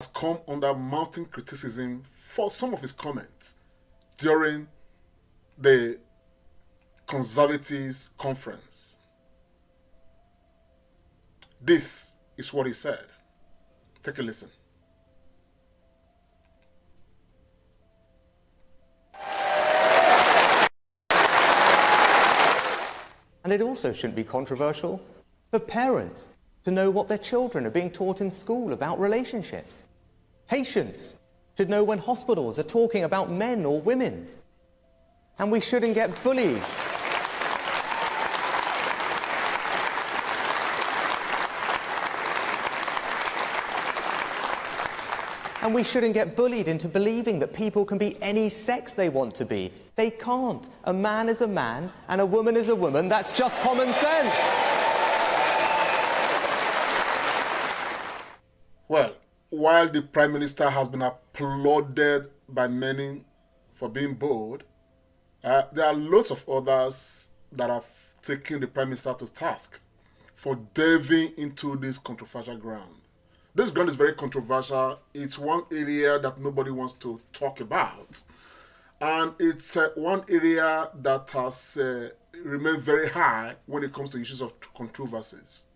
has come under mounting criticism for some of his comments during the Conservatives conference. This is what he said. Take a listen. And it also shouldn't be controversial for parents to know what their children are being taught in school about relationships. Patients should know when hospitals are talking about men or women. And we shouldn't get bullied. And we shouldn't get bullied into believing that people can be any sex they want to be. They can't. A man is a man and a woman is a woman. That's just common sense. Well, while the Prime Minister has been applauded by many for being bold, there are lots of others that have taken the Prime Minister to task for delving into this controversial ground. This ground is very controversial. It's one area that nobody wants to talk about. And it's one area that has remained very high when it comes to issues of controversies.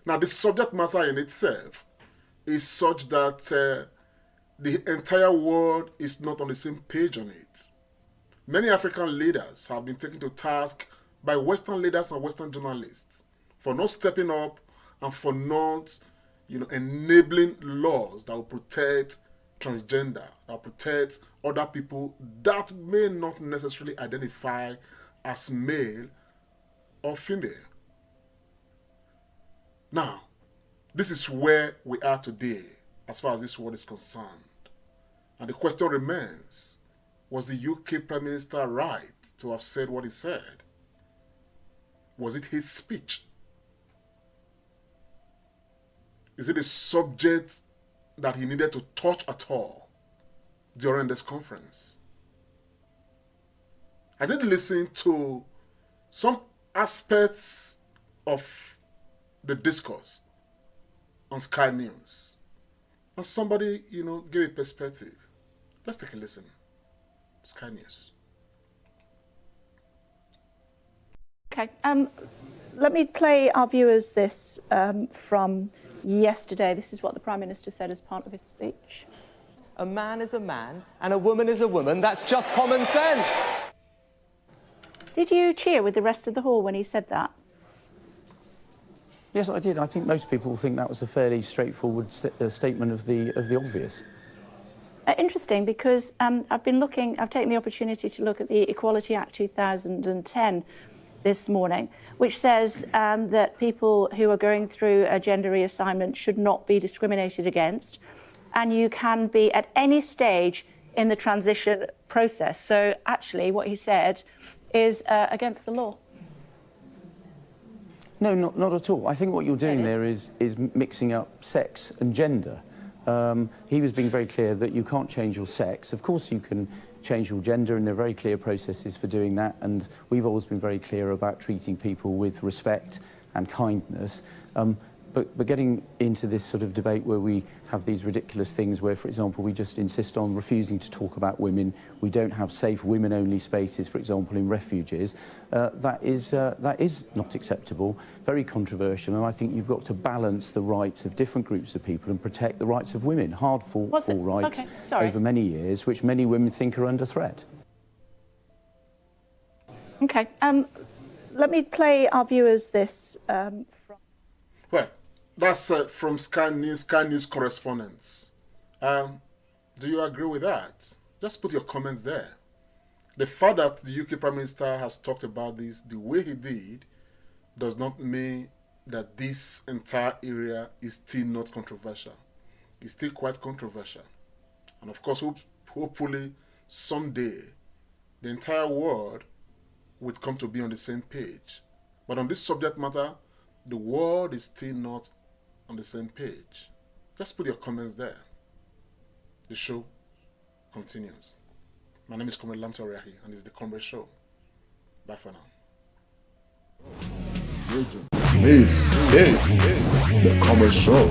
Now, the subject matter in itself is such that the entire world is not on the same page on it. Many African leaders have been taken to task by Western leaders and Western journalists for not stepping up and for not enabling laws that will protect transgender, that will protect other people that may not necessarily identify as male or female. Now, this is where we are today as far as this world is concerned. And the question remains, was the UK Prime Minister right to have said what he said? Was it his speech? Is it a subject that he needed to touch at all during this conference? I did listen to some aspects of the discourse on Sky News. And somebody, gave a perspective. Let's take a listen. Sky News. Okay. Let me play our viewers this from yesterday. This is what the Prime Minister said as part of his speech. A man is a man and a woman is a woman. That's just common sense. Did you cheer with the rest of the hall when he said that? Yes, I did. I think most people think that was a fairly straightforward statement of the obvious. Interesting, because I've taken the opportunity to look at the Equality Act 2010 this morning, which says that people who are going through a gender reassignment should not be discriminated against, and you can be at any stage in the transition process. So actually what he said is against the law. No, not at all. I think what you're doing there is mixing up sex and gender. He was being very clear that you can't change your sex. Of course you can change your gender, and there are very clear processes for doing that, and we've always been very clear about treating people with respect and kindness. But getting into this sort of debate where we have these ridiculous things where, for example, we just insist on refusing to talk about women, we don't have safe women-only spaces, for example, in refuges, that is not acceptable, very controversial, and I think you've got to balance the rights of different groups of people and protect the rights of women, hard-fought rights over many years, which many women think are under threat. Okay. Let me play our viewers this from... Well, that's from Sky News correspondents. Do you agree with that? Just put your comments there. The fact that the UK Prime Minister has talked about this the way he did does not mean that this entire area is still not controversial. It's still quite controversial. And of course, hopefully, someday, the entire world would come to be on the same page. But on this subject matter, the world is still not on the same page. Just put your comments there. The show continues. My name is Comrade Lamta Reahi, and it's the Comrade Show. Bye for now. This is the Comrade Show.